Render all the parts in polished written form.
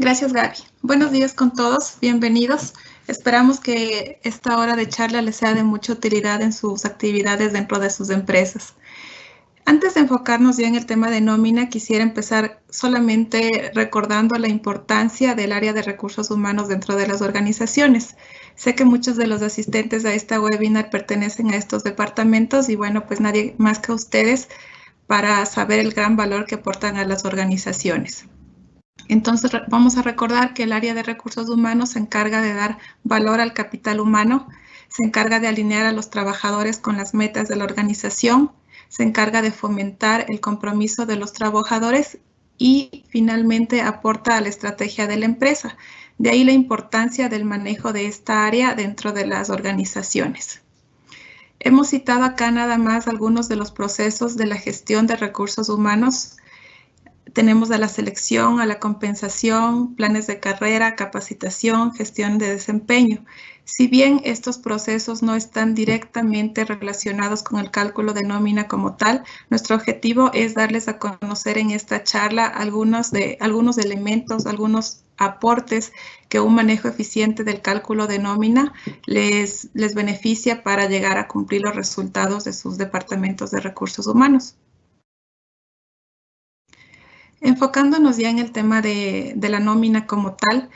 Gracias, Gaby. Buenos días con todos, bienvenidos. Esperamos que esta hora de charla les sea de mucha utilidad en sus actividades dentro de sus empresas. Antes de enfocarnos ya en el tema de nómina, quisiera empezar solamente recordando la importancia del área de recursos humanos dentro de las organizaciones. Sé que muchos de los asistentes a esta webinar pertenecen a estos departamentos y bueno, pues nadie más que ustedes para saber el gran valor que aportan a las organizaciones. Entonces, vamos a recordar que el área de recursos humanos se encarga de dar valor al capital humano, se encarga de alinear a los trabajadores con las metas de la organización, se encarga de fomentar el compromiso de los trabajadores y finalmente aporta a la estrategia de la empresa. De ahí la importancia del manejo de esta área dentro de las organizaciones. Hemos citado acá nada más algunos de los procesos de la gestión de recursos humanos. Tenemos a la selección, a la compensación, planes de carrera, capacitación, gestión de desempeño. Si bien estos procesos no están directamente relacionados con el cálculo de nómina como tal, nuestro objetivo es darles a conocer en esta charla algunos elementos, algunos aportes que un manejo eficiente del cálculo de nómina les beneficia para llegar a cumplir los resultados de sus departamentos de recursos humanos. Enfocándonos ya en el tema de la nómina como tal,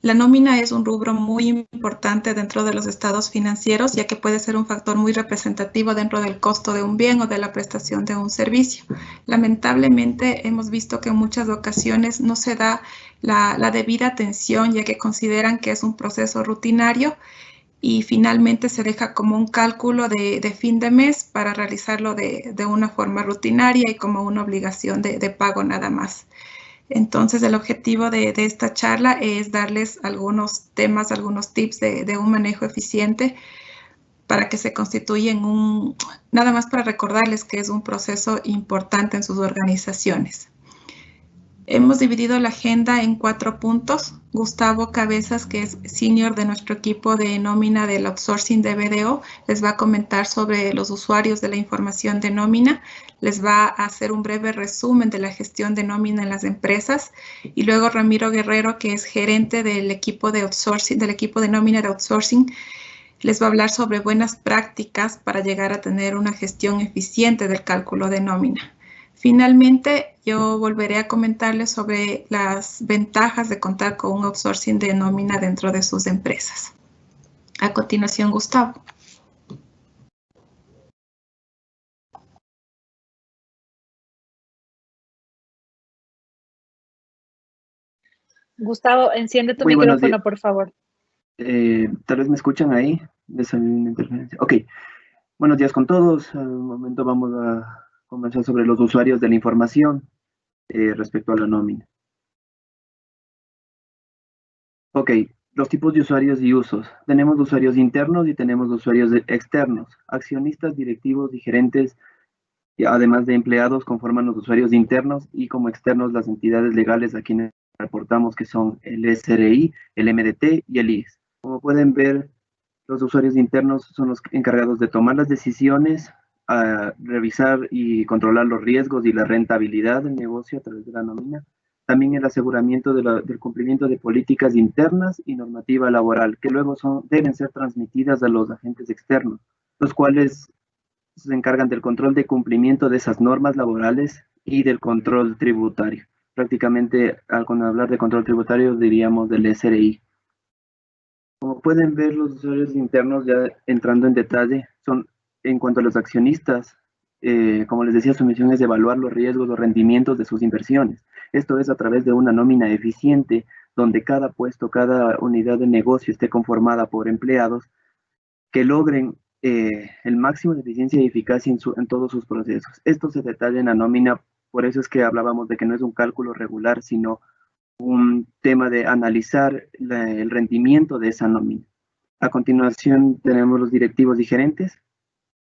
la nómina es un rubro muy importante dentro de los estados financieros, ya que puede ser un factor muy representativo dentro del costo de un bien o de la prestación de un servicio. Lamentablemente, hemos visto que en muchas ocasiones no se da la debida atención, ya que consideran que es un proceso rutinario y finalmente se deja como un cálculo de fin de mes para realizarlo de una forma rutinaria y como una obligación de pago nada más. Entonces, el objetivo de esta charla es darles algunos temas, algunos tips de un manejo eficiente para que se constituya en nada más para recordarles que es un proceso importante en sus organizaciones. Hemos dividido la agenda en 4 puntos. Gustavo Cabezas, que es senior de nuestro equipo de nómina del outsourcing de BDO, les va a comentar sobre los usuarios de la información de nómina, les va a hacer un breve resumen de la gestión de nómina en las empresas y luego Ramiro Guerrero, que es gerente del equipo de outsourcing, del equipo de nómina de outsourcing, les va a hablar sobre buenas prácticas para llegar a tener una gestión eficiente del cálculo de nómina. Finalmente, yo volveré a comentarles sobre las ventajas de contar con un outsourcing de nómina dentro de sus empresas. A continuación, Gustavo. Gustavo, enciende tu micrófono, por favor. Tal vez me escuchan ahí. Ok. Buenos días con todos. Al momento vamos a conversar sobre los usuarios de la información respecto a la nómina. Ok, los tipos de usuarios y usos. Tenemos usuarios internos y tenemos usuarios externos. Accionistas, directivos y gerentes, además de empleados, conforman los usuarios internos y como externos las entidades legales a quienes reportamos, que son el SRI, el MDT y el IES. Como pueden ver, los usuarios internos son los encargados de tomar las decisiones, revisar y controlar los riesgos y la rentabilidad del negocio a través de la nómina. También el aseguramiento del cumplimiento de políticas internas y normativa laboral, que luego deben ser transmitidas a los agentes externos, los cuales se encargan del control de cumplimiento de esas normas laborales y del control tributario. Prácticamente, al hablar de control tributario, diríamos del SRI. Como pueden ver, los usuarios internos, ya entrando en detalle, son en cuanto a los accionistas. Como les decía, su misión es evaluar los riesgos, los rendimientos de sus inversiones. Esto es a través de una nómina eficiente, donde cada puesto, cada unidad de negocio esté conformada por empleados que logren el máximo de eficiencia y eficacia en todos sus procesos. Esto se detalla en la nómina, por eso es que hablábamos de que no es un cálculo regular, sino un tema de analizar el rendimiento de esa nómina. A continuación tenemos los directivos y gerentes,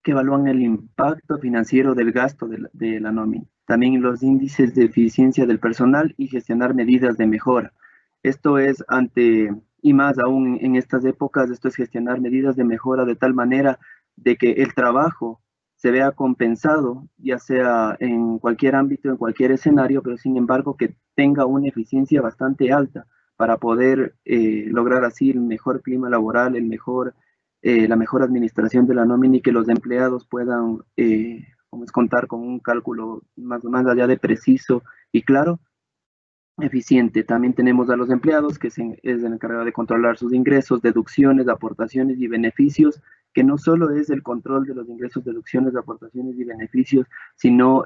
que evalúan el impacto financiero del gasto de la nómina. También los índices de eficiencia del personal y gestionar medidas de mejora. Esto es y más aún en estas épocas, esto es gestionar medidas de mejora de tal manera de que el trabajo se vea compensado, ya sea en cualquier ámbito, en cualquier escenario, pero sin embargo que tenga una eficiencia bastante alta para poder lograr así el mejor clima laboral, la mejor administración de la nómina y que los empleados puedan contar con un cálculo más allá de preciso y claro, eficiente. También tenemos a los empleados, que es el encargado de controlar sus ingresos, deducciones, aportaciones y beneficios, que no solo es el control de los ingresos, deducciones, aportaciones y beneficios, sino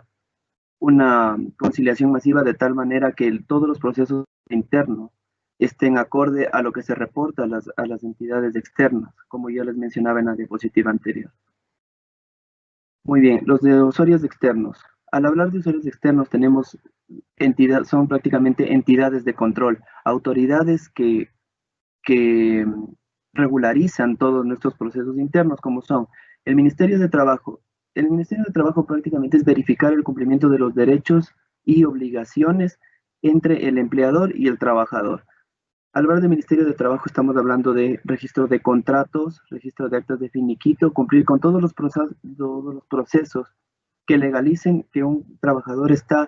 una conciliación masiva de tal manera que todos los procesos internos estén acorde a lo que se reporta a las entidades externas, como ya les mencionaba en la diapositiva anterior. Muy bien, los de usuarios externos. Al hablar de usuarios externos tenemos son prácticamente entidades de control, autoridades que regularizan todos nuestros procesos internos, como son el Ministerio de Trabajo. El Ministerio de Trabajo prácticamente es verificar el cumplimiento de los derechos y obligaciones entre el empleador y el trabajador. Al hablar del Ministerio de Trabajo estamos hablando de registro de contratos, registro de actas de finiquito, cumplir con todos los procesos que legalicen que un trabajador está,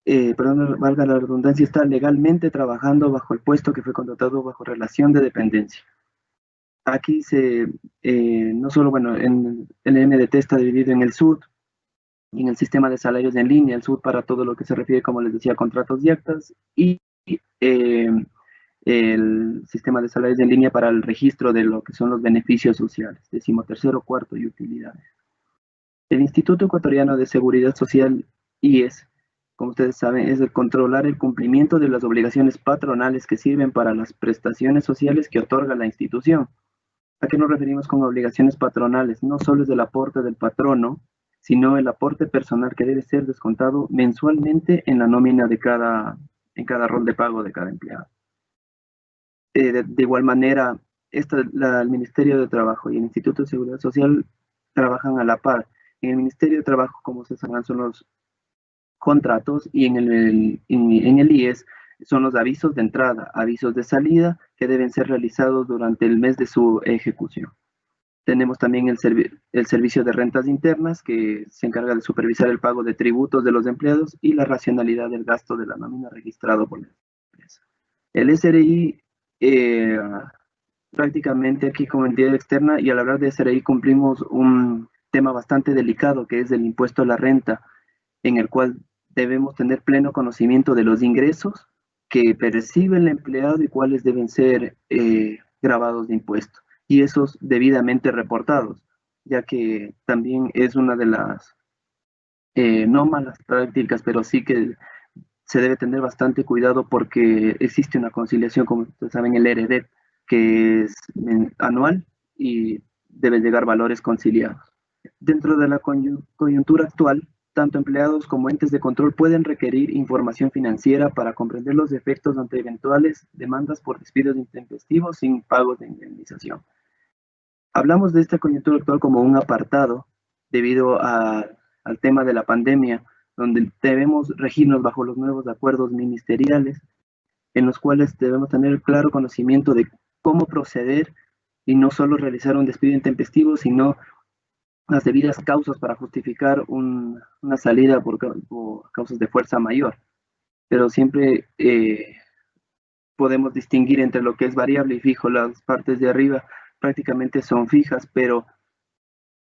perdón, valga la redundancia, está legalmente trabajando bajo el puesto que fue contratado bajo relación de dependencia. Aquí no solo, bueno, el NDT está dividido en el SUD y en el sistema de salarios en línea, el SUD para todo lo que se refiere, como les decía, a contratos y actas, y el sistema de salarios en línea para el registro de lo que son los beneficios sociales, 13º, 4º y utilidades. El Instituto Ecuatoriano de Seguridad Social, IES, como ustedes saben, es el controlar el cumplimiento de las obligaciones patronales que sirven para las prestaciones sociales que otorga la institución. ¿A qué nos referimos con obligaciones patronales? No solo es el aporte del patrono, sino el aporte personal que debe ser descontado mensualmente en la nómina en cada rol de pago de cada empleado. De igual manera, el Ministerio de Trabajo y el Instituto de Seguridad Social trabajan a la par. En el Ministerio de Trabajo, como se sabrán, son los contratos y en el IES son los avisos de entrada, avisos de salida que deben ser realizados durante el mes de su ejecución. Tenemos también el servicio de rentas internas que se encarga de supervisar el pago de tributos de los empleados y la racionalidad del gasto de la nómina registrado por la empresa. El SRI prácticamente aquí como entidad externa, y al hablar de SRI cumplimos un tema bastante delicado que es el impuesto a la renta, en el cual debemos tener pleno conocimiento de los ingresos que percibe el empleado y cuáles deben ser grabados de impuesto, y esos debidamente reportados, ya que también es una de las no malas prácticas, pero sí que se debe tener bastante cuidado porque existe una conciliación, como ustedes saben, el EREDET, que es anual y deben llegar valores conciliados. Dentro de la coyuntura actual, tanto empleados como entes de control pueden requerir información financiera para comprender los efectos ante eventuales demandas por despidos intempestivos sin pagos de indemnización. Hablamos de esta coyuntura actual como un apartado debido al tema de la pandemia, donde debemos regirnos bajo los nuevos acuerdos ministeriales, en los cuales debemos tener claro conocimiento de cómo proceder y no solo realizar un despido intempestivo, sino las debidas causas para justificar una salida por causas de fuerza mayor. Pero siempre podemos distinguir entre lo que es variable y fijo. Las partes de arriba prácticamente son fijas, pero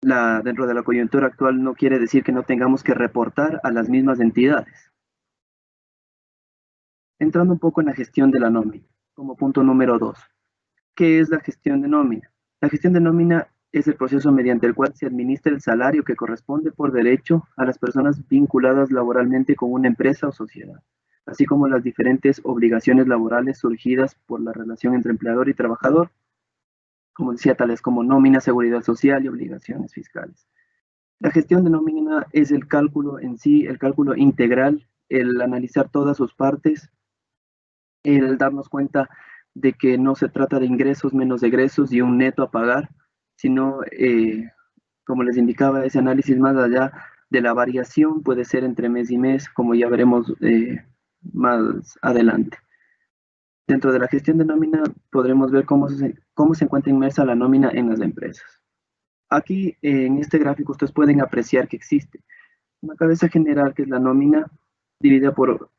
dentro de la coyuntura actual no quiere decir que no tengamos que reportar a las mismas entidades. Entrando un poco en la gestión de la nómina, como punto número 2. ¿Qué es la gestión de nómina? La gestión de nómina es el proceso mediante el cual se administra el salario que corresponde por derecho a las personas vinculadas laboralmente con una empresa o sociedad, así como las diferentes obligaciones laborales surgidas por la relación entre empleador y trabajador, como decía, tales como nómina, seguridad social y obligaciones fiscales. La gestión de nómina es el cálculo en sí, el cálculo integral, el analizar todas sus partes, el darnos cuenta de que no se trata de ingresos menos egresos y un neto a pagar, sino, como les indicaba, ese análisis más allá de la variación puede ser entre mes y mes, como ya veremos más adelante. Dentro de la gestión de nómina podremos ver cómo se encuentra inmersa la nómina en las empresas. Aquí en este gráfico ustedes pueden apreciar que existe una cabeza general que es la nómina dividida por,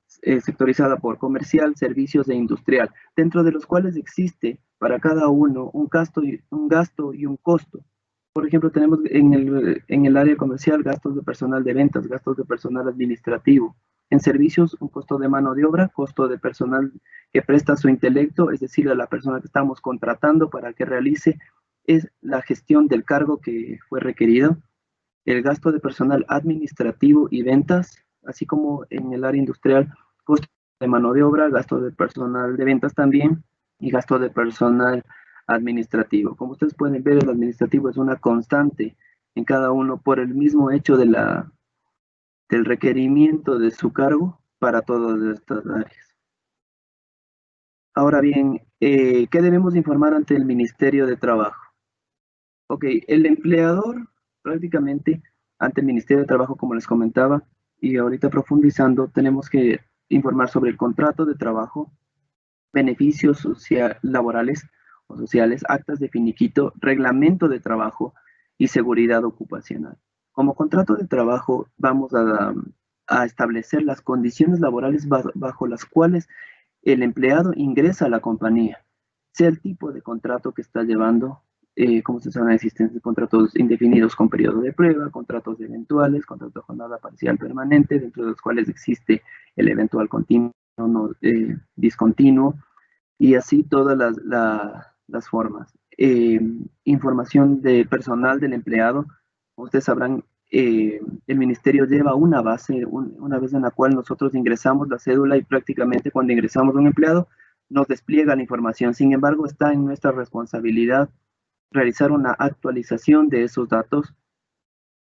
sectorizada por comercial, servicios e industrial, dentro de los cuales existe para cada uno un gasto y un costo. Por ejemplo, tenemos en el área comercial gastos de personal de ventas, gastos de personal administrativo. En servicios, un costo de mano de obra, costo de personal que presta su intelecto, es decir, a la persona que estamos contratando para que realice es la gestión del cargo que fue requerido. El gasto de personal administrativo y ventas, así como en el área industrial, costo de mano de obra, gasto de personal de ventas también y gasto de personal administrativo. Como ustedes pueden ver, el administrativo es una constante en cada uno por el mismo hecho del requerimiento de su cargo para todas estas áreas. Ahora bien, ¿qué debemos informar ante el Ministerio de Trabajo? Ok, el empleador prácticamente ante el Ministerio de Trabajo, como les comentaba, y ahorita profundizando, tenemos que informar sobre el contrato de trabajo, beneficios laborales o sociales, actas de finiquito, reglamento de trabajo y seguridad ocupacional. Como contrato de trabajo vamos a establecer las condiciones laborales bajo las cuales el empleado ingresa a la compañía, sea el tipo de contrato que está llevando. Como se sabe, existen contratos indefinidos con periodo de prueba, contratos eventuales, contratos de jornada parcial permanente, dentro de los cuales existe el eventual continuo, discontinuo, y así todas las formas. Información de personal del empleado, ustedes sabrán, el ministerio lleva una base, una vez en la cual nosotros ingresamos la cédula y prácticamente cuando ingresamos a un empleado nos despliega la información. Sin embargo, está en nuestra responsabilidad realizar una actualización de esos datos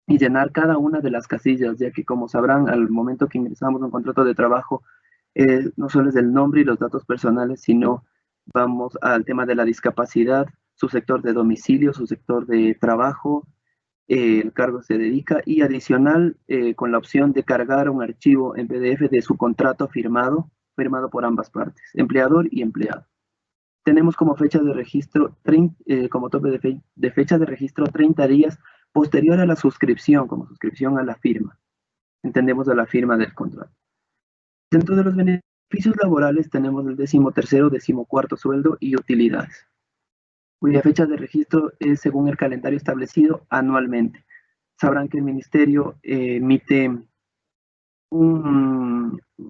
y llenar cada una de las casillas, ya que como sabrán, al momento que ingresamos un contrato de trabajo, no solo es el nombre y los datos personales, sino vamos al tema de la discapacidad, su sector de domicilio, su sector de trabajo, el cargo se dedica, y adicional con la opción de cargar un archivo en PDF de su contrato firmado por ambas partes, empleador y empleado. Tenemos como fecha de registro, como tope de fecha de registro 30 días posterior a la suscripción, como suscripción a la firma. Entendemos a la firma del contrato. Dentro de los beneficios laborales tenemos el 13º, 14º sueldo y utilidades, cuya fecha de registro es según el calendario establecido anualmente. Sabrán que el ministerio emite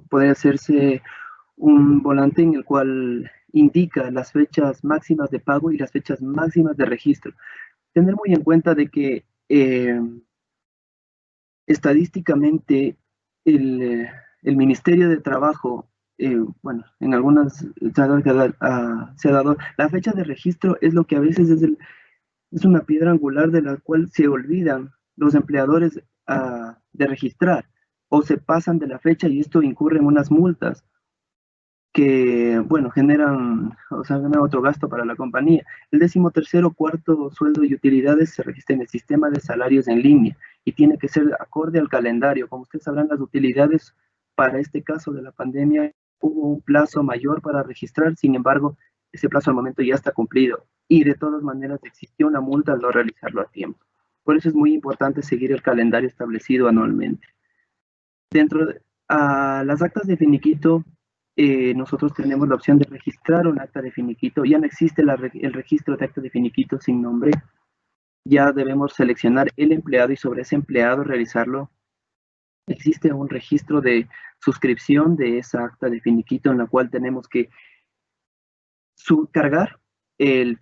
puede hacerse un volante en el cual indica las fechas máximas de pago y las fechas máximas de registro. Tener muy en cuenta de que estadísticamente el Ministerio de Trabajo, bueno, en algunas se ha dado, la fecha de registro es lo que a veces es una piedra angular de la cual se olvidan los empleadores de registrar o se pasan de la fecha y esto incurre en unas multas que, bueno, generan otro gasto para la compañía. El 13º, 4º sueldo y utilidades se registra en el sistema de salarios en línea y tiene que ser acorde al calendario. Como ustedes sabrán, las utilidades para este caso de la pandemia hubo un plazo mayor para registrar, sin embargo, ese plazo al momento ya está cumplido y de todas maneras existió una multa al no realizarlo a tiempo. Por eso es muy importante seguir el calendario establecido anualmente. Dentro de las actas de finiquito, nosotros tenemos la opción de registrar un acta de finiquito. Ya no existe el registro de acta de finiquito sin nombre. Ya debemos seleccionar el empleado y sobre ese empleado realizarlo. Existe un registro de suscripción de esa acta de finiquito en la cual tenemos que cargar el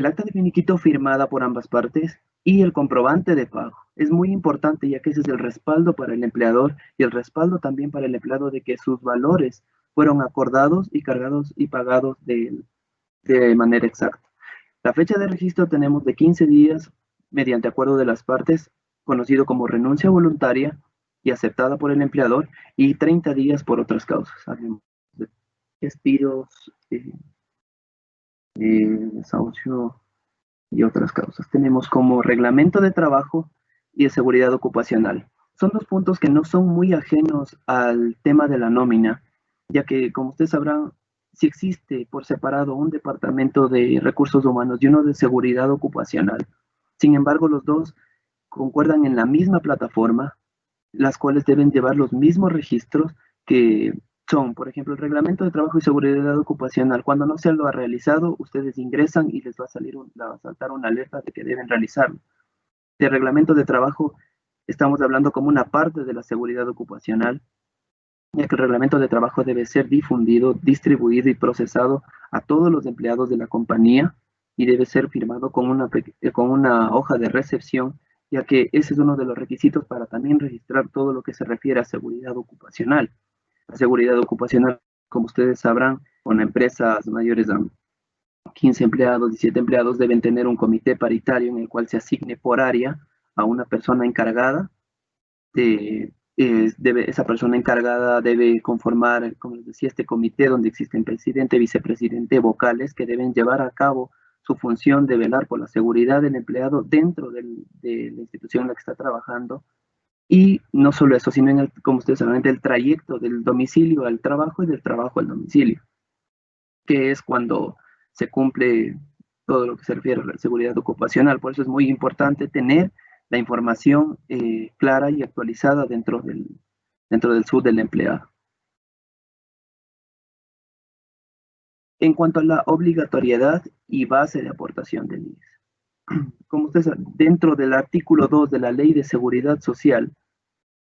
acta de finiquito firmada por ambas partes y el comprobante de pago. Es muy importante ya que ese es el respaldo para el empleador y el respaldo también para el empleado de que sus valores fueron acordados y cargados y pagados de manera exacta. La fecha de registro tenemos de 15 días mediante acuerdo de las partes, conocido como renuncia voluntaria y aceptada por el empleador, y 30 días por otras causas. Hablemos de despidos, desahucio y otras causas. Tenemos como reglamento de trabajo y de seguridad ocupacional. Son dos puntos que no son muy ajenos al tema de la nómina, ya que, como ustedes sabrán, si existe por separado un departamento de recursos humanos y uno de seguridad ocupacional, Sin embargo, los dos concuerdan en la misma plataforma, las cuales deben llevar los mismos registros que son, por ejemplo, el reglamento de trabajo y seguridad ocupacional. Cuando no se lo ha realizado, ustedes ingresan y les va a saltar una alerta de que deben realizarlo. El reglamento de trabajo estamos hablando como una parte de la seguridad ocupacional, ya que el reglamento de trabajo debe ser difundido, distribuido y procesado a todos los empleados de la compañía y debe ser firmado con una hoja de recepción, ya que ese es uno de los requisitos para también registrar todo lo que se refiere a seguridad ocupacional. La seguridad ocupacional, como ustedes sabrán, con empresas mayores a 15 empleados, 17 empleados, deben tener un comité paritario en el cual se asigne por área a una persona encargada. Esa persona encargada debe conformar, como les decía, este comité donde existen presidente, vicepresidente, vocales, que deben llevar a cabo su función de velar por la seguridad del empleado dentro de la institución en la que está trabajando. Y no solo eso, sino como ustedes saben, del trayecto del domicilio al trabajo y del trabajo al domicilio, que es cuando se cumple todo lo que se refiere a la seguridad ocupacional. Por eso es muy importante tener la información clara y actualizada dentro del SUD del empleado. En cuanto a la obligatoriedad y base de aportación del IES. Como ustedes saben, dentro del artículo 2 de la Ley de Seguridad Social,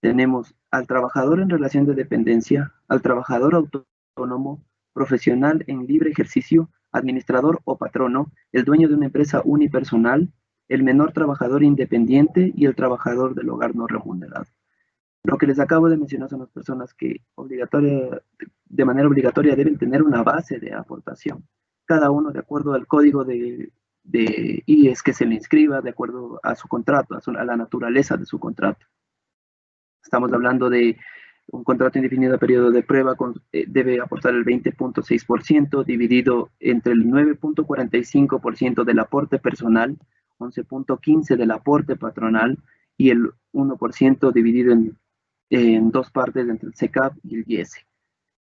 tenemos al trabajador en relación de dependencia, al trabajador autónomo, profesional en libre ejercicio, administrador o patrono, el dueño de una empresa unipersonal, el menor trabajador independiente y el trabajador del hogar no remunerado. Lo que les acabo de mencionar son las personas que de manera obligatoria deben tener una base de aportación, cada uno de acuerdo al código de IES que se le inscriba, de acuerdo a su contrato, a la naturaleza de su contrato. Estamos hablando de un contrato indefinido a periodo de prueba, debe aportar el 20.6%, dividido entre el 9.45% del aporte personal, 11.15% del aporte patronal y el 1% dividido en dos partes entre el SECAP y el IES.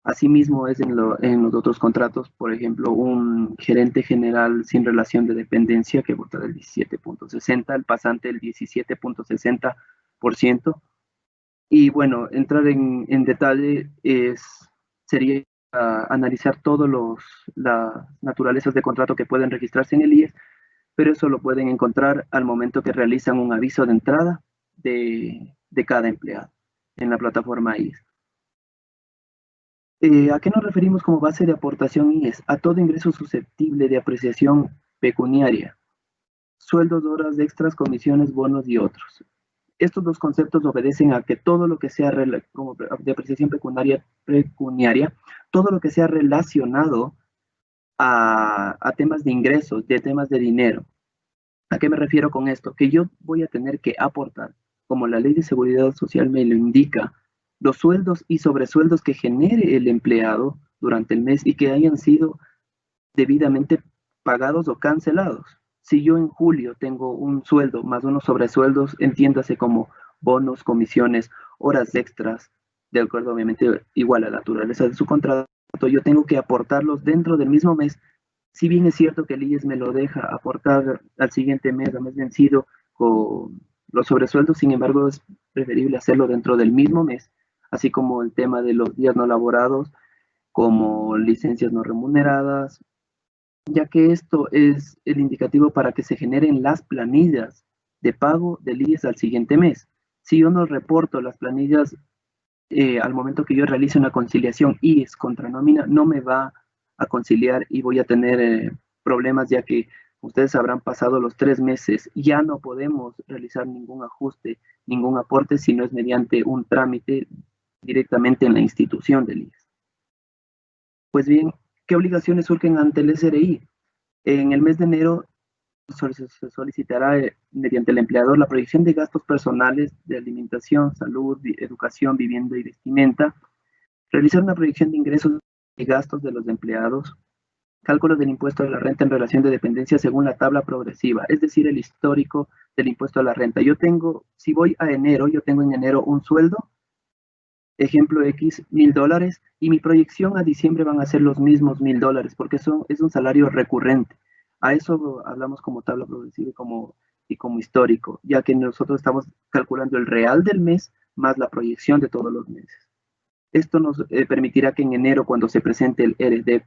Asimismo es en los otros contratos, por ejemplo, un gerente general sin relación de dependencia que aporta el 17.60%, el pasante el 17.60%. Y bueno, entrar en detalle sería analizar todas las naturalezas de contrato que pueden registrarse en el IES, pero eso lo pueden encontrar al momento que realizan un aviso de entrada de cada empleado en la plataforma IES. ¿A qué nos referimos como base de aportación IES? A todo ingreso susceptible de apreciación pecuniaria, sueldos, horas extras, comisiones, bonos y otros. Estos dos conceptos obedecen a que todo lo que sea como de apreciación pecuniaria, todo lo que sea relacionado a temas de ingresos, de temas de dinero. ¿A qué me refiero con esto? Que yo voy a tener que aportar, como la Ley de Seguridad Social me lo indica, los sueldos y sobresueldos que genere el empleado durante el mes y que hayan sido debidamente pagados o cancelados. Si yo en julio tengo un sueldo más unos sobresueldos, entiéndase como bonos, comisiones, horas extras, de acuerdo obviamente igual a la naturaleza de su contrato, yo tengo que aportarlos dentro del mismo mes. Si bien es cierto que el IES me lo deja aportar al siguiente mes, a mes vencido, con los sobresueldos, sin embargo es preferible hacerlo dentro del mismo mes, así como el tema de los días no laborados, como licencias no remuneradas, ya que esto es el indicativo para que se generen las planillas de pago del IES al siguiente mes. Si yo no reporto las planillas al momento que yo realice una conciliación IES contra nómina, no me va a conciliar y voy a tener problemas, ya que ustedes habrán pasado los 3 meses, ya no podemos realizar ningún ajuste, ningún aporte, si no es mediante un trámite directamente en la institución del IES. Pues bien, ¿qué obligaciones surgen ante el SRI? En el mes de enero se solicitará mediante el empleador la proyección de gastos personales de alimentación, salud, educación, vivienda y vestimenta, realizar una proyección de ingresos y gastos de los empleados, cálculo del impuesto a la renta en relación de dependencia según la tabla progresiva, es decir, el histórico del impuesto a la renta. Si voy a enero, yo tengo en enero un sueldo, ejemplo X, $1,000, y mi proyección a diciembre van a ser los mismos $1,000, porque es un salario recurrente. A eso hablamos como tabla progresiva, como y como histórico, ya que nosotros estamos calculando el real del mes más la proyección de todos los meses. Esto nos permitirá que en enero, cuando se presente el RDEP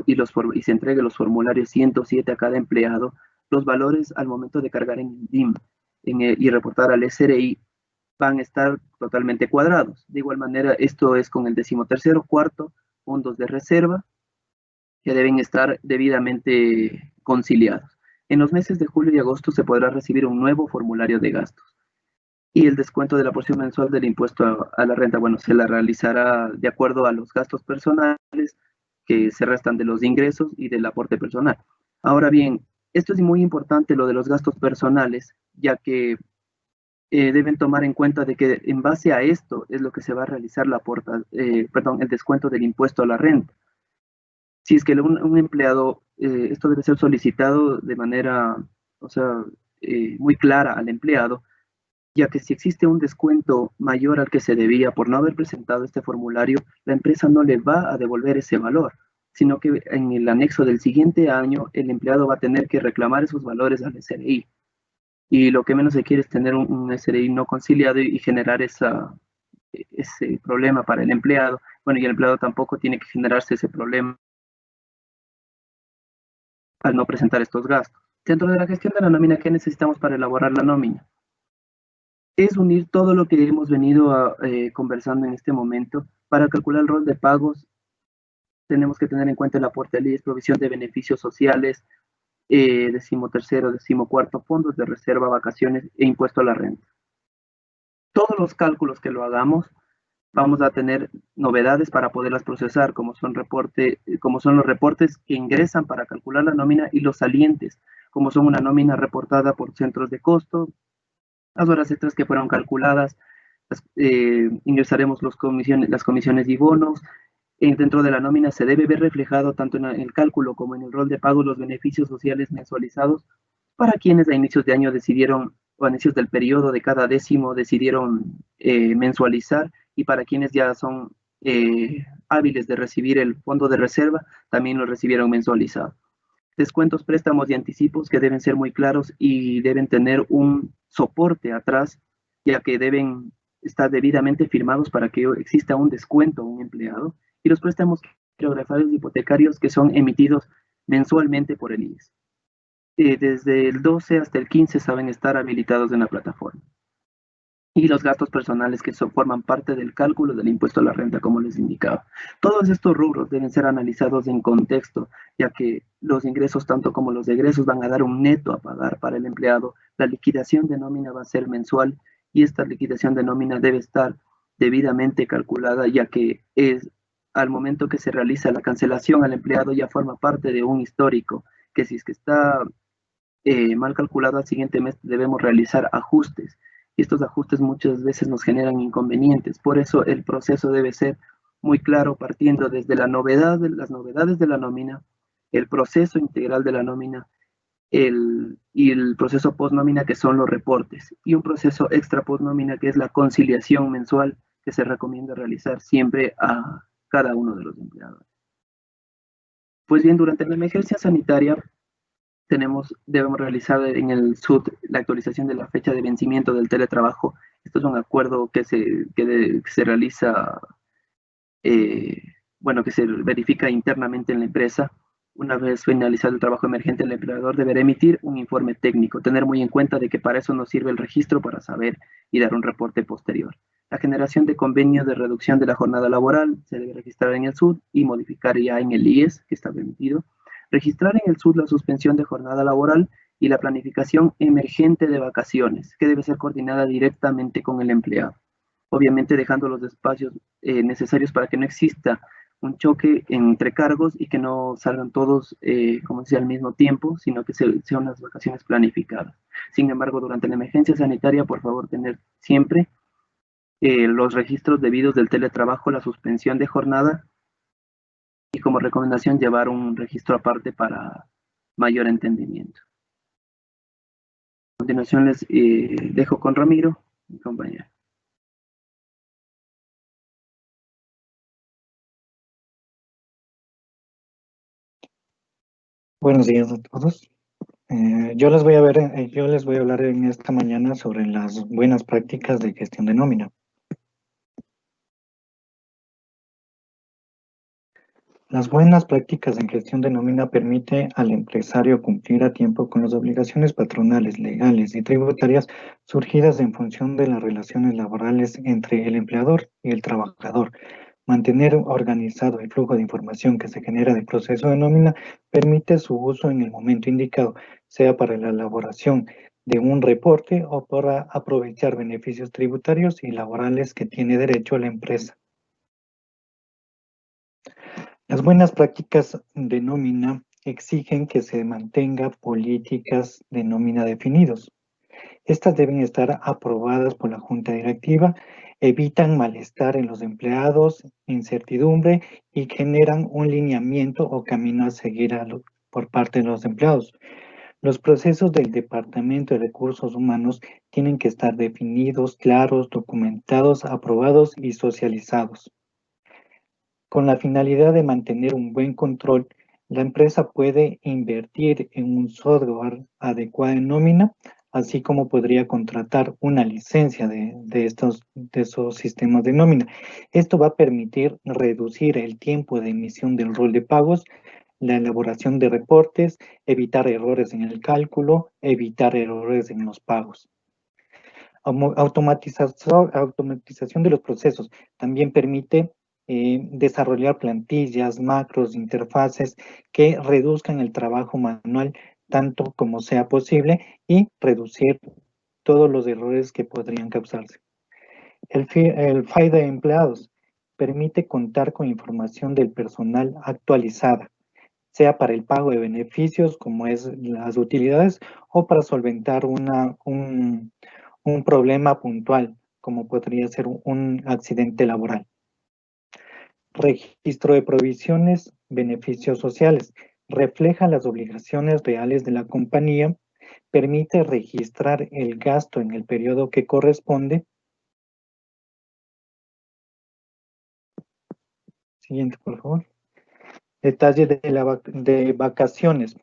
y se entregue los formularios 107 a cada empleado, los valores al momento de cargar en el DIM y reportar al SRI van a estar totalmente cuadrados. De igual manera, esto es con el 13º, cuarto, fondos de reserva, que deben estar debidamente conciliados. En los meses de julio y agosto se podrá recibir un nuevo formulario de gastos. Y el descuento de la porción mensual del impuesto a la renta, bueno, se la realizará de acuerdo a los gastos personales que se restan de los ingresos y del aporte personal. Ahora bien, esto es muy importante, lo de los gastos personales, ya que deben tomar en cuenta de que en base a esto es lo que se va a realizar el descuento del impuesto a la renta. Si es que un empleado, esto debe ser solicitado de manera, o sea, muy clara al empleado, ya que si existe un descuento mayor al que se debía por no haber presentado este formulario, la empresa no le va a devolver ese valor, sino que en el anexo del siguiente año el empleado va a tener que reclamar esos valores al SRI. Y lo que menos se quiere es tener un SRI no conciliado y generar ese problema para el empleado. Bueno, y el empleado tampoco tiene que generarse ese problema al no presentar estos gastos. Dentro de la gestión de la nómina, ¿qué necesitamos para elaborar la nómina? Es unir todo lo que hemos venido conversando en este momento. Para calcular el rol de pagos, tenemos que tener en cuenta el aporte al IES, provisión de beneficios sociales, 13º, 14º, fondos de reserva, vacaciones e impuesto a la renta. Todos los cálculos que lo hagamos, vamos a tener novedades para poderlas procesar, como son los reportes que ingresan para calcular la nómina y los salientes, como son una nómina reportada por centros de costo, las horas extras que fueron calculadas, ingresaremos las comisiones y bonos. Dentro de la nómina se debe ver reflejado tanto en el cálculo como en el rol de pago los beneficios sociales mensualizados para quienes a inicios de año decidieron, o a inicios del periodo de cada décimo decidieron mensualizar, y para quienes ya son hábiles de recibir el fondo de reserva, también lo recibieron mensualizado. Descuentos, préstamos y anticipos que deben ser muy claros y deben tener un soporte atrás, ya que deben estar debidamente firmados para que exista un descuento a un empleado. Y los préstamos quirografados y hipotecarios que son emitidos mensualmente por el IES. Desde el 12 hasta el 15 saben estar habilitados en la plataforma. Y los gastos personales que forman parte del cálculo del impuesto a la renta, como les indicaba. Todos estos rubros deben ser analizados en contexto, ya que los ingresos tanto como los egresos van a dar un neto a pagar para el empleado. La liquidación de nómina va a ser mensual y esta liquidación de nómina debe estar debidamente calculada, ya que es al momento que se realiza la cancelación al empleado ya forma parte de un histórico, que si es que está mal calculado al siguiente mes debemos realizar ajustes. Y estos ajustes muchas veces nos generan inconvenientes. Por eso el proceso debe ser muy claro, partiendo desde las novedades de la nómina, el proceso integral de la nómina y el proceso post-nómina, que son los reportes, y un proceso extra post-nómina, que es la conciliación mensual que se recomienda realizar siempre a cada uno de los empleadores. Pues bien, durante la emergencia sanitaria, debemos realizar en el SUT la actualización de la fecha de vencimiento del teletrabajo. Esto es un acuerdo que se realiza, que se verifica internamente en la empresa. Una vez finalizado el trabajo emergente, el empleador deberá emitir un informe técnico, tener muy en cuenta de que para eso nos sirve el registro, para saber y dar un reporte posterior. La generación de convenios de reducción de la jornada laboral se debe registrar en el SUT y modificar ya en el IES, que está permitido. Registrar en el SUT la suspensión de jornada laboral y la planificación emergente de vacaciones, que debe ser coordinada directamente con el empleado. Obviamente dejando los espacios necesarios para que no exista un choque entre cargos y que no salgan todos, como decía, al mismo tiempo, sino que sean unas vacaciones planificadas. Sin embargo, durante la emergencia sanitaria, por favor, tener siempre los registros debidos del teletrabajo, la suspensión de jornada, y como recomendación llevar un registro aparte para mayor entendimiento. A continuación les dejo con Ramiro, mi compañero. Buenos días a todos. Yo les voy a hablar en esta mañana sobre las buenas prácticas de gestión de nómina. Las buenas prácticas en gestión de nómina permite al empresario cumplir a tiempo con las obligaciones patronales, legales y tributarias surgidas en función de las relaciones laborales entre el empleador y el trabajador. Mantener organizado el flujo de información que se genera del proceso de nómina permite su uso en el momento indicado, sea para la elaboración de un reporte o para aprovechar beneficios tributarios y laborales que tiene derecho la empresa. Las buenas prácticas de nómina exigen que se mantenga políticas de nómina definidos. Estas deben estar aprobadas por la Junta Directiva, evitan malestar en los empleados, incertidumbre y generan un lineamiento o camino a seguir por parte de los empleados. Los procesos del Departamento de Recursos Humanos tienen que estar definidos, claros, documentados, aprobados y socializados. Con la finalidad de mantener un buen control, la empresa puede invertir en un software adecuado en nómina, así como podría contratar una licencia de esos sistemas de nómina. Esto va a permitir reducir el tiempo de emisión del rol de pagos, la elaboración de reportes, evitar errores en el cálculo, evitar errores en los pagos. Automatización de los procesos también permite desarrollar plantillas, macros, interfaces que reduzcan el trabajo manual tanto como sea posible y reducir todos los errores que podrían causarse. El FIDE de empleados permite contar con información del personal actualizada, sea para el pago de beneficios como es las utilidades o para solventar un problema puntual como podría ser un accidente laboral. Registro de provisiones, beneficios sociales. Refleja las obligaciones reales de la compañía, permite registrar el gasto en el periodo que corresponde. Siguiente, por favor. Detalle de vacaciones.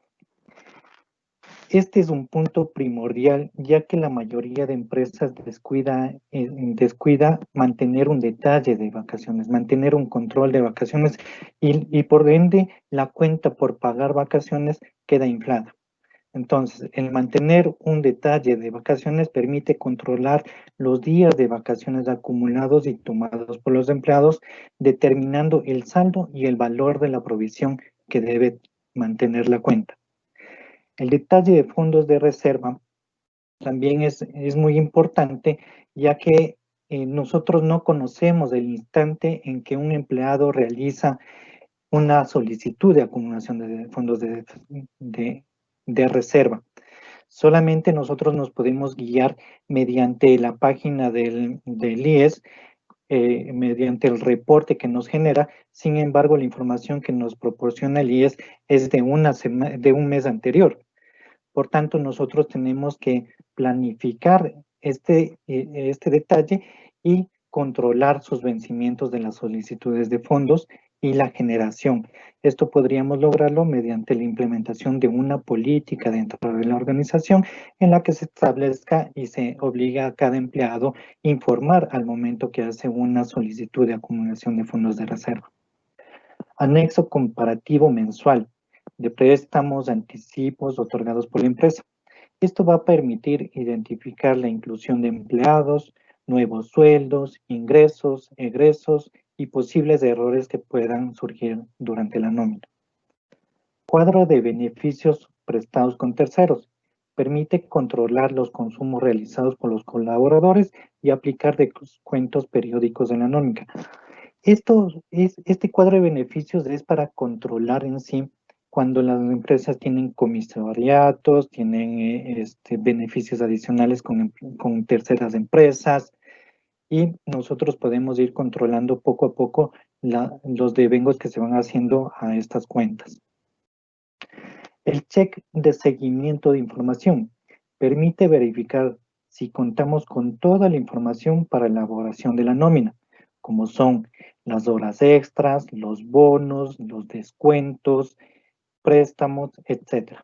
Este es un punto primordial, ya que la mayoría de empresas descuida mantener un detalle de vacaciones, mantener un control de vacaciones y por ende la cuenta por pagar vacaciones queda inflada. Entonces, el mantener un detalle de vacaciones permite controlar los días de vacaciones acumulados y tomados por los empleados, determinando el saldo y el valor de la provisión que debe mantener la cuenta. El detalle de fondos de reserva también es muy importante, ya que nosotros no conocemos el instante en que un empleado realiza una solicitud de acumulación de fondos de reserva. Solamente nosotros nos podemos guiar mediante la página del IES, mediante el reporte que nos genera. Sin embargo, la información que nos proporciona el IES es de un mes anterior. Por tanto, nosotros tenemos que planificar este detalle y controlar sus vencimientos de las solicitudes de fondos y la generación. Esto podríamos lograrlo mediante la implementación de una política dentro de la organización en la que se establezca y se obliga a cada empleado a informar al momento que hace una solicitud de acumulación de fondos de reserva. Anexo comparativo mensual de préstamos, anticipos otorgados por la empresa. Esto va a permitir identificar la inclusión de empleados, nuevos sueldos, ingresos, egresos y posibles errores que puedan surgir durante la nómina. Cuadro de beneficios prestados con terceros. Permite controlar los consumos realizados por los colaboradores y aplicar descuentos periódicos en la nómina. Este cuadro de beneficios es para controlar en sí cuando las empresas tienen comisariatos, tienen beneficios adicionales con terceras empresas, y nosotros podemos ir controlando poco a poco los devengos que se van haciendo a estas cuentas. El check de seguimiento de información permite verificar si contamos con toda la información para la elaboración de la nómina, como son las horas extras, los bonos, los descuentos, préstamos, etc.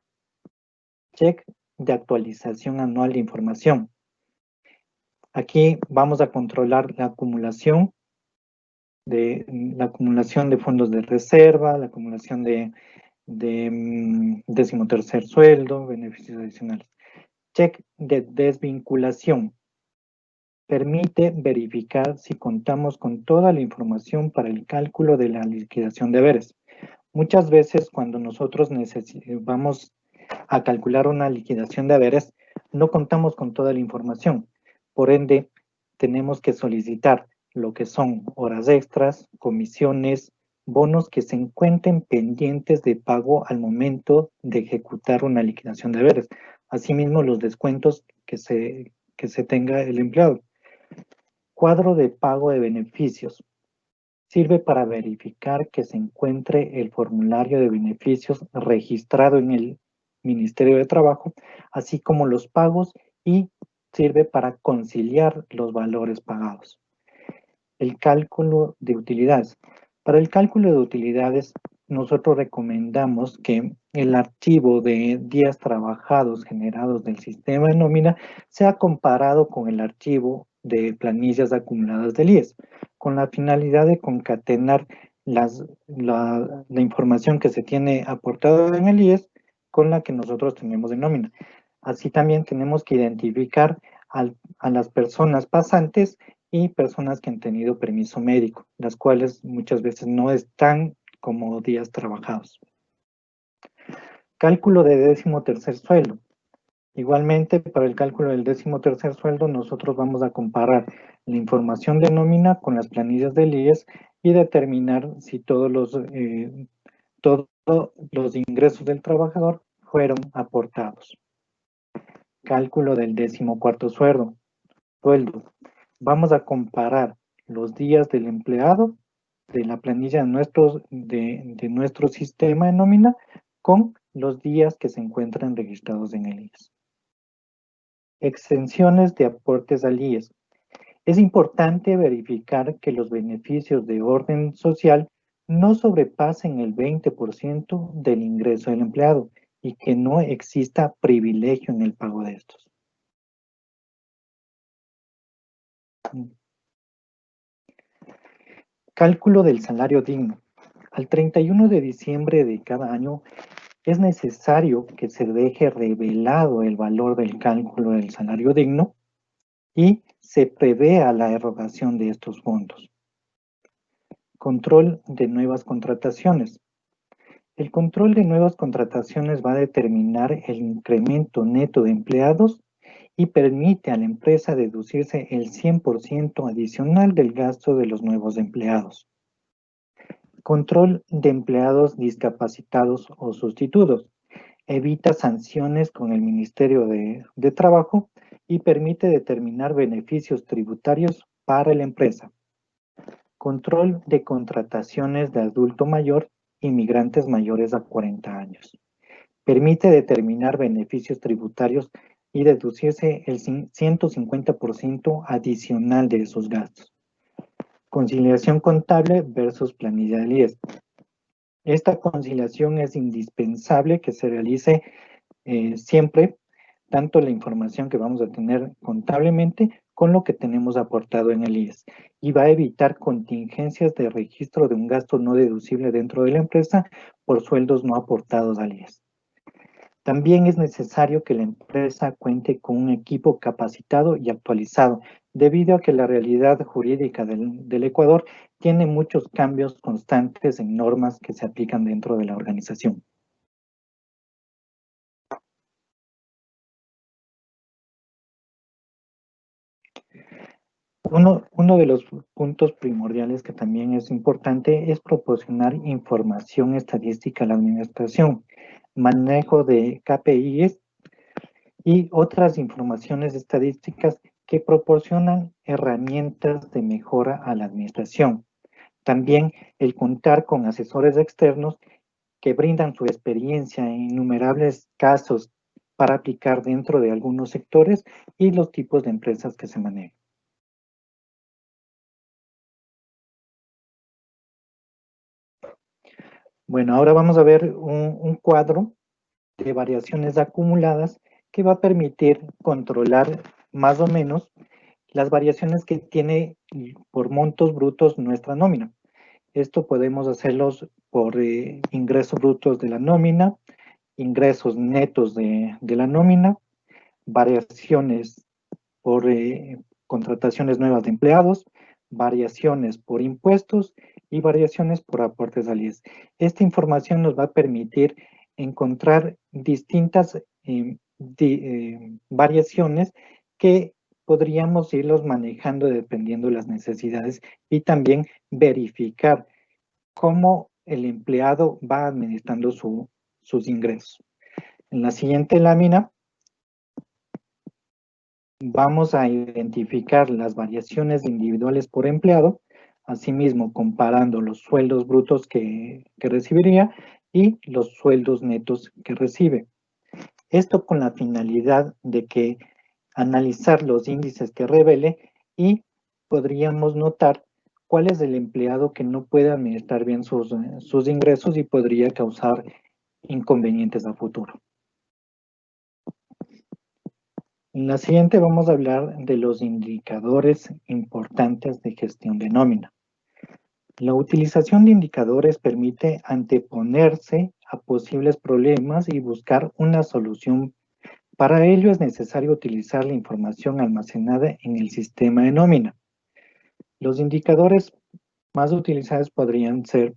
check de actualización anual de información. Aquí vamos a controlar la acumulación de fondos de reserva, la acumulación de decimotercer sueldo, beneficios adicionales. Check de desvinculación. Permite verificar si contamos con toda la información para el cálculo de la liquidación de haberes. Muchas veces cuando nosotros vamos a calcular una liquidación de haberes, no contamos con toda la información. Por ende, tenemos que solicitar lo que son horas extras, comisiones, bonos que se encuentren pendientes de pago al momento de ejecutar una liquidación de haberes. Asimismo, los descuentos que se tenga el empleado. Cuadro de pago de beneficios. Sirve para verificar que se encuentre el formulario de beneficios registrado en el Ministerio de Trabajo, así como los pagos, y sirve para conciliar los valores pagados. El cálculo de utilidades. Para el cálculo de utilidades, nosotros recomendamos que el archivo de días trabajados generados del sistema de nómina sea comparado con el archivo de planillas acumuladas del IES, con la finalidad de concatenar la información que se tiene aportada en el IES con la que nosotros tenemos de nómina. Así también tenemos que identificar a las personas pasantes y personas que han tenido permiso médico, las cuales muchas veces no están como días trabajados. Cálculo de decimotercer sueldo. Igualmente, para el cálculo del decimotercer sueldo, nosotros vamos a comparar la información de nómina con las planillas del IES y determinar si todos los ingresos del trabajador fueron aportados. Cálculo del decimocuarto sueldo. Vamos a comparar los días del empleado de la planilla de nuestro sistema de nómina con los días que se encuentran registrados en el IES. Exenciones de aportes al IES. Es importante verificar que los beneficios de orden social no sobrepasen el 20% del ingreso del empleado y que no exista privilegio en el pago de estos. Cálculo del salario digno. Al 31 de diciembre de cada año es necesario que se deje revelado el valor del cálculo del salario digno y se prevea la erogación de estos fondos. Control de nuevas contrataciones. El control de nuevas contrataciones va a determinar el incremento neto de empleados y permite a la empresa deducirse el 100% adicional del gasto de los nuevos empleados. Control de empleados discapacitados o sustitutos. Evita sanciones con el Ministerio de Trabajo y permite determinar beneficios tributarios para la empresa. Control de contrataciones de adulto mayor y migrantes mayores a 40 años. Permite determinar beneficios tributarios y deducirse el 150% adicional de esos gastos. Conciliación contable versus planilla del IES. Esta conciliación es indispensable que se realice siempre, tanto la información que vamos a tener contablemente con lo que tenemos aportado en el IES, y va a evitar contingencias de registro de un gasto no deducible dentro de la empresa por sueldos no aportados al IES. También es necesario que la empresa cuente con un equipo capacitado y actualizado, debido a que la realidad jurídica del Ecuador tiene muchos cambios constantes en normas que se aplican dentro de la organización. Uno de los puntos primordiales que también es importante es proporcionar información estadística a la administración, manejo de KPIs y otras informaciones estadísticas que proporcionan herramientas de mejora a la administración. También el contar con asesores externos que brindan su experiencia en innumerables casos para aplicar dentro de algunos sectores y los tipos de empresas que se manejan. Bueno, ahora vamos a ver un cuadro de variaciones acumuladas que va a permitir controlar más o menos las variaciones que tiene por montos brutos nuestra nómina. Esto podemos hacerlos por ingresos brutos de la nómina, ingresos netos de la nómina, variaciones por contrataciones nuevas de empleados, variaciones por impuestos y variaciones por aportes al IES. Esta información nos va a permitir encontrar distintas variaciones que podríamos irlos manejando dependiendo de las necesidades y también verificar cómo el empleado va administrando sus ingresos. En la siguiente lámina vamos a identificar las variaciones individuales por empleado, asimismo comparando los sueldos brutos que recibiría y los sueldos netos que recibe. Esto con la finalidad de que analizar los índices que revele y podríamos notar cuál es el empleado que no puede administrar bien sus ingresos y podría causar inconvenientes a futuro. En la siguiente vamos a hablar de los indicadores importantes de gestión de nómina. La utilización de indicadores permite anteponerse a posibles problemas y buscar una solución. Para ello es necesario utilizar la información almacenada en el sistema de nómina. Los indicadores más utilizados podrían ser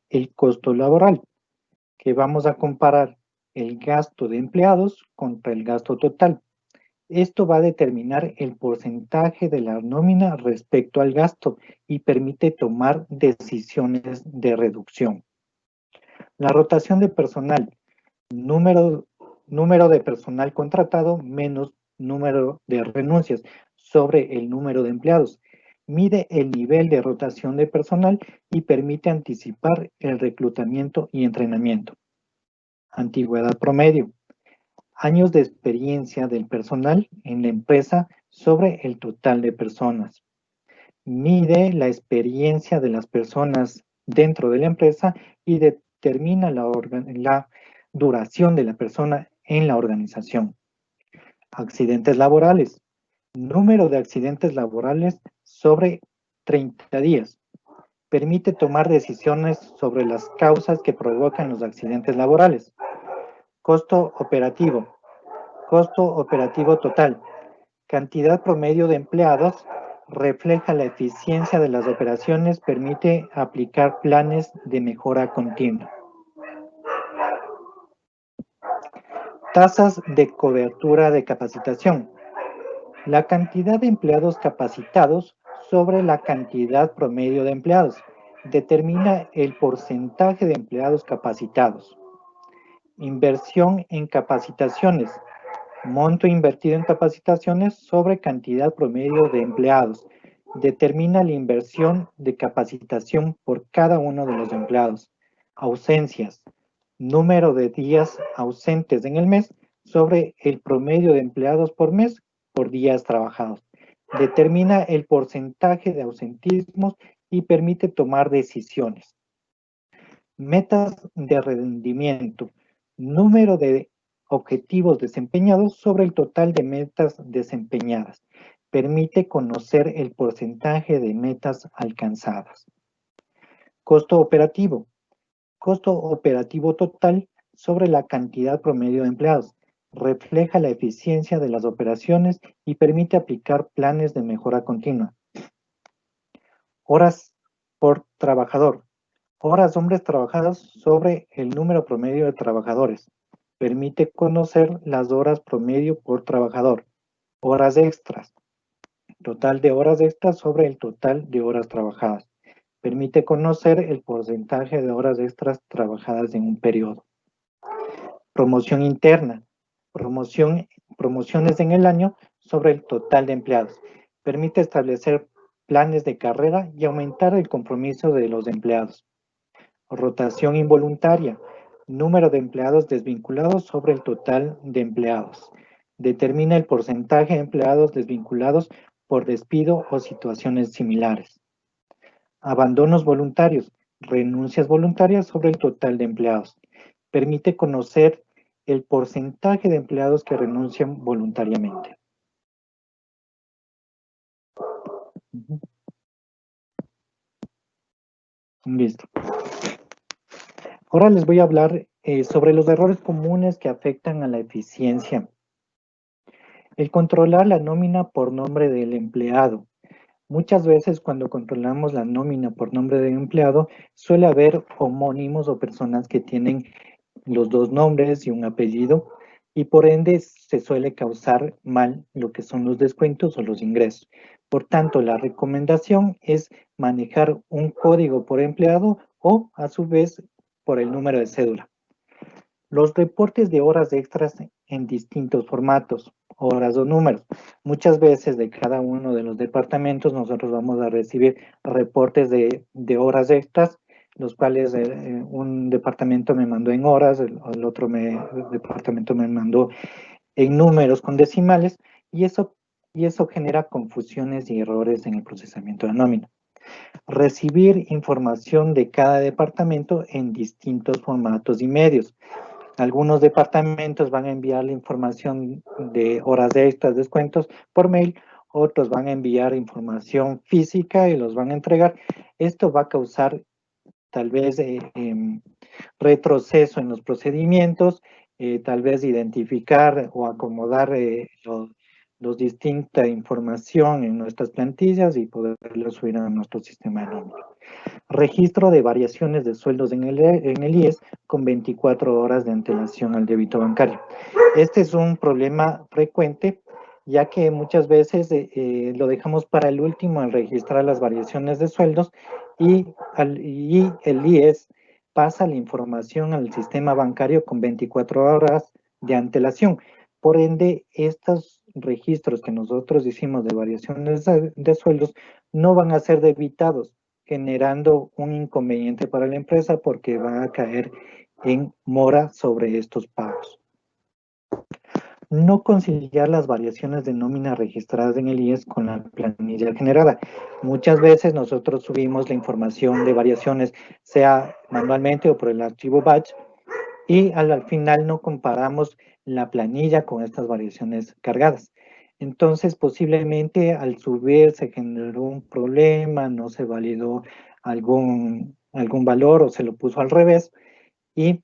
el costo laboral, que vamos a comparar el gasto de empleados contra el gasto total. Esto va a determinar el porcentaje de la nómina respecto al gasto y permite tomar decisiones de reducción. La rotación de personal, número de personal contratado menos número de renuncias sobre el número de empleados. Mide el nivel de rotación de personal y permite anticipar el reclutamiento y entrenamiento. Antigüedad promedio. Años de experiencia del personal en la empresa sobre el total de personas. Mide la experiencia de las personas dentro de la empresa y determina la duración de la persona en la organización. Accidentes laborales. Número de accidentes laborales sobre 30 días. Permite tomar decisiones sobre las causas que provocan los accidentes laborales. Costo operativo. Costo operativo total. Cantidad promedio de empleados. Refleja la eficiencia de las operaciones. Permite aplicar planes de mejora continua. Tasas de cobertura de capacitación. La cantidad de empleados capacitados sobre la cantidad promedio de empleados. Determina el porcentaje de empleados capacitados. Inversión en capacitaciones. Monto invertido en capacitaciones sobre cantidad promedio de empleados. Determina la inversión de capacitación por cada uno de los empleados. Ausencias. Número de días ausentes en el mes sobre el promedio de empleados por mes por días trabajados. Determina el porcentaje de ausentismos y permite tomar decisiones. Metas de rendimiento. Número de objetivos desempeñados sobre el total de metas desempeñadas. Permite conocer el porcentaje de metas alcanzadas. Costo operativo. Costo operativo total sobre la cantidad promedio de empleados. Refleja la eficiencia de las operaciones y permite aplicar planes de mejora continua. Horas por trabajador. Horas hombres trabajadas sobre el número promedio de trabajadores. Permite conocer las horas promedio por trabajador. Horas extras. Total de horas extras sobre el total de horas trabajadas. Permite conocer el porcentaje de horas extras trabajadas en un periodo. Promoción interna. Promociones en el año sobre el total de empleados. Permite establecer planes de carrera y aumentar el compromiso de los empleados. Rotación involuntaria. Número de empleados desvinculados sobre el total de empleados. Determina el porcentaje de empleados desvinculados por despido o situaciones similares. Abandonos voluntarios. Renuncias voluntarias sobre el total de empleados. Permite conocer el porcentaje de empleados que renuncian voluntariamente. Listo. Ahora les voy a hablar sobre los errores comunes que afectan a la eficiencia. El controlar la nómina por nombre del empleado. Muchas veces cuando controlamos la nómina por nombre del empleado, suele haber homónimos o personas que tienen los dos nombres y un apellido, y por ende se suele causar mal lo que son los descuentos o los ingresos. Por tanto, la recomendación es manejar un código por empleado o, a su vez, por el número de cédula. Los reportes de horas extras en distintos formatos, horas o números. Muchas veces de cada uno de los departamentos nosotros vamos a recibir reportes de horas extras, los cuales un departamento me mandó en horas, el otro departamento me mandó en números con decimales, y eso genera confusiones y errores en el procesamiento de la nómina. Recibir información de cada departamento en distintos formatos y medios. Algunos departamentos van a enviar la información de horas extras, descuentos por mail, otros van a enviar información física y los van a entregar. Esto va a causar tal vez retroceso en los procedimientos, tal vez identificar o acomodar los distinta información en nuestras plantillas y poderlo subir a nuestro sistema de nómina. Registro de variaciones de sueldos en el IES con 24 horas de antelación al débito bancario. Este es un problema frecuente, ya que muchas veces lo dejamos para el último al registrar las variaciones de sueldos y el IES pasa la información al sistema bancario con 24 horas de antelación. Por ende, estos registros que nosotros hicimos de variaciones de sueldos no van a ser debitados, generando un inconveniente para la empresa porque va a caer en mora sobre estos pagos. No conciliar las variaciones de nómina registradas en el IES con la planilla generada. Muchas veces nosotros subimos la información de variaciones, sea manualmente o por el archivo batch, y al final no comparamos la planilla con estas variaciones cargadas. Entonces, posiblemente al subir se generó un problema, no se validó algún valor o se lo puso al revés y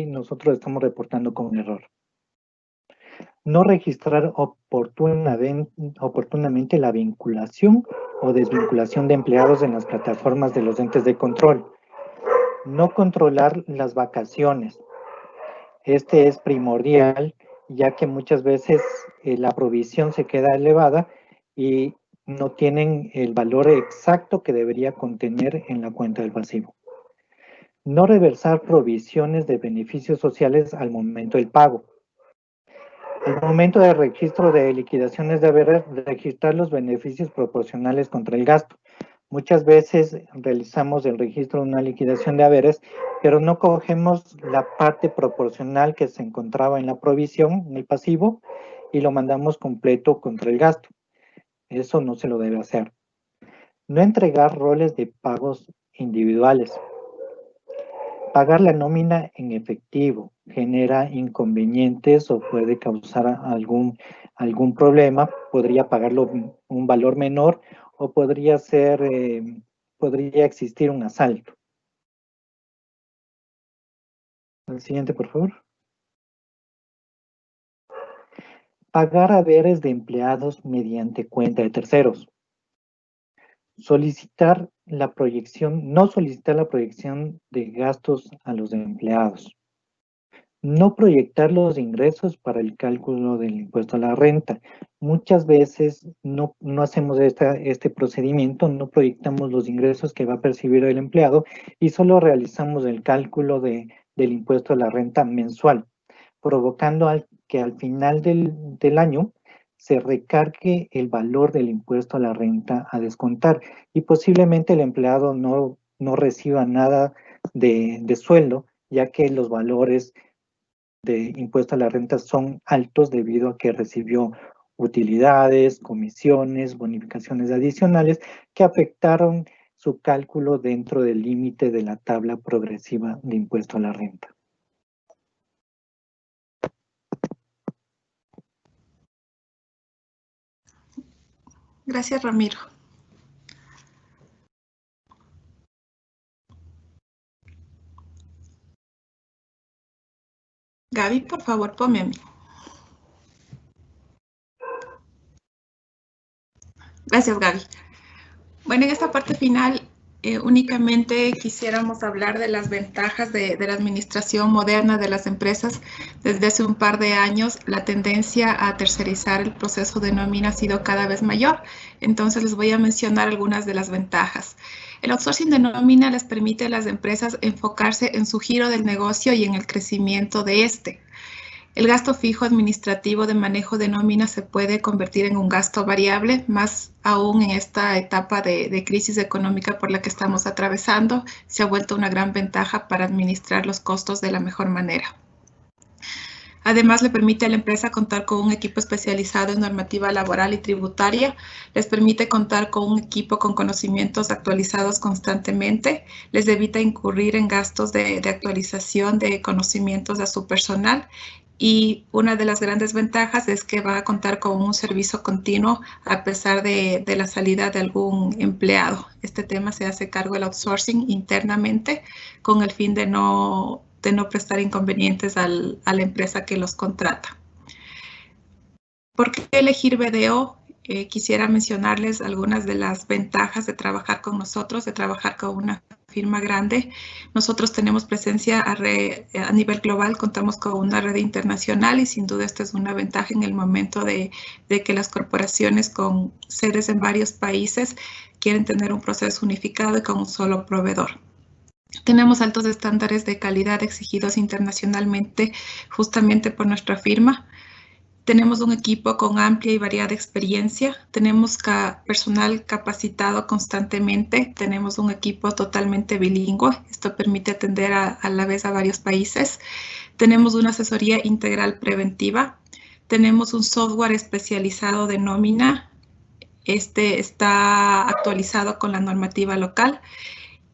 nosotros estamos reportando con un error. No registrar oportunamente la vinculación o desvinculación de empleados en las plataformas de los entes de control. No controlar las vacaciones. Este es primordial, ya que muchas veces la provisión se queda elevada y no tienen el valor exacto que debería contener en la cuenta del pasivo. No reversar provisiones de beneficios sociales al momento del pago. Al momento del registro de liquidaciones de haberes, registrar los beneficios proporcionales contra el gasto. Muchas veces realizamos el registro de una liquidación de haberes, pero no cogemos la parte proporcional que se encontraba en la provisión, en el pasivo, y lo mandamos completo contra el gasto. Eso no se lo debe hacer. No entregar roles de pagos individuales. Pagar la nómina en efectivo genera inconvenientes o puede causar algún problema. Podría pagarlo un valor menor o podría existir un asalto. El siguiente, por favor. Pagar haberes de empleados mediante cuenta de terceros. No solicitar la proyección de gastos a los empleados. No proyectar los ingresos para el cálculo del impuesto a la renta. Muchas veces no hacemos este procedimiento, no proyectamos los ingresos que va a percibir el empleado y solo realizamos el cálculo del impuesto a la renta mensual, provocando que al final del año se recargue el valor del impuesto a la renta a descontar y posiblemente el empleado no reciba nada de sueldo, ya que los valores de impuesto a la renta son altos debido a que recibió utilidades, comisiones, bonificaciones adicionales que afectaron su cálculo dentro del límite de la tabla progresiva de impuesto a la renta. Gracias, Ramiro. Gaby, por favor, ponme a mí. Gracias, Gaby. Bueno, en esta parte final únicamente quisiéramos hablar de las ventajas de la administración moderna de las empresas. Desde hace un par de años, la tendencia a tercerizar el proceso de nómina ha sido cada vez mayor. Entonces, les voy a mencionar algunas de las ventajas. El outsourcing de nómina les permite a las empresas enfocarse en su giro del negocio y en el crecimiento de este. El gasto fijo administrativo de manejo de nómina se puede convertir en un gasto variable, más aún en esta etapa de crisis económica por la que estamos atravesando, se ha vuelto una gran ventaja para administrar los costos de la mejor manera. Además, le permite a la empresa contar con un equipo especializado en normativa laboral y tributaria, les permite contar con un equipo con conocimientos actualizados constantemente, les evita incurrir en gastos de actualización de conocimientos a su personal. Y una de las grandes ventajas es que va a contar con un servicio continuo a pesar de la salida de algún empleado. Este tema se hace cargo del outsourcing internamente con el fin de no prestar inconvenientes a la empresa que los contrata. ¿Por qué elegir BDO? Quisiera mencionarles algunas de las ventajas de trabajar con nosotros, de trabajar con una firma grande. Nosotros tenemos presencia a nivel global, contamos con una red internacional y sin duda esta es una ventaja en el momento de que las corporaciones con sedes en varios países quieren tener un proceso unificado y con un solo proveedor. Tenemos altos estándares de calidad exigidos internacionalmente justamente por nuestra firma. Tenemos un equipo con amplia y variada experiencia, tenemos personal capacitado constantemente, tenemos un equipo totalmente bilingüe, esto permite atender a la vez a varios países. Tenemos una asesoría integral preventiva, tenemos un software especializado de nómina, este está actualizado con la normativa local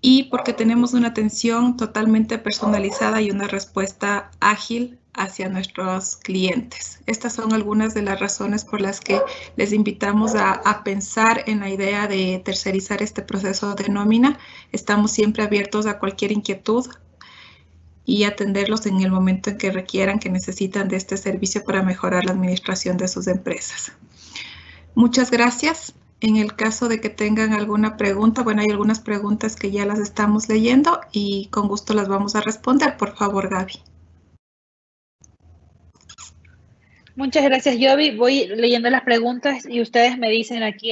y porque tenemos una atención totalmente personalizada y una respuesta ágil hacia nuestros clientes. Estas son algunas de las razones por las que les invitamos a pensar en la idea de tercerizar este proceso de nómina. Estamos siempre abiertos a cualquier inquietud y atenderlos en el momento en que requieran, que necesitan de este servicio para mejorar la administración de sus empresas. Muchas gracias. En el caso de que tengan alguna pregunta, bueno, hay algunas preguntas que ya las estamos leyendo y con gusto las vamos a responder. Por favor, Gaby. Muchas gracias, Yobi. Voy leyendo las preguntas y ustedes me dicen aquí